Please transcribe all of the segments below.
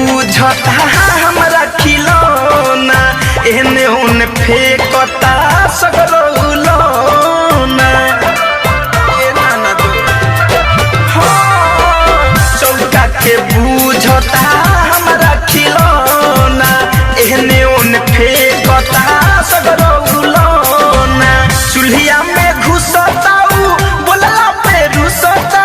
बूझता हमरा खिलौना एहने ओने फेंकता सगरो लौना चौका के बूझता हमरा खिलौना एहने ओने फेंकता सगरो लौना चूल्हिया में घुसताऊ बोलला पे रुसता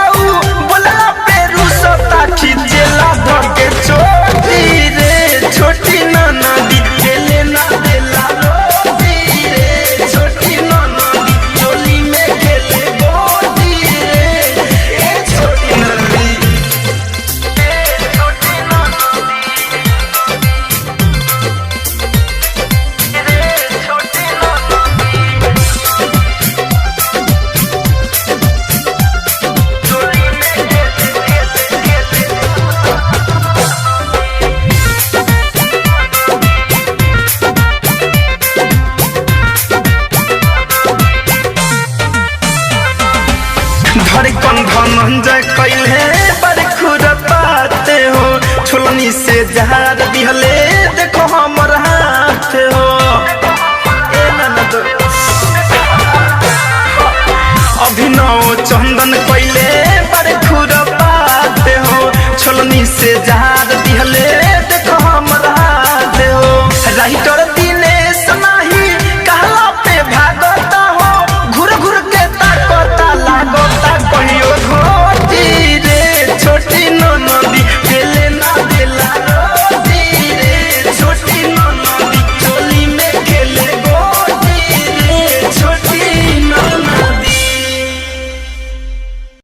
खिचेला धके छोटी रे छोटी ननदी खेले ना देला रोटी रे छोटी ननदी चोली में खेले गोटी रे ए छोटी ननदी धड़कन धनंजय कैले बड़ खुरपाते हो छोलनी से जहार दिहले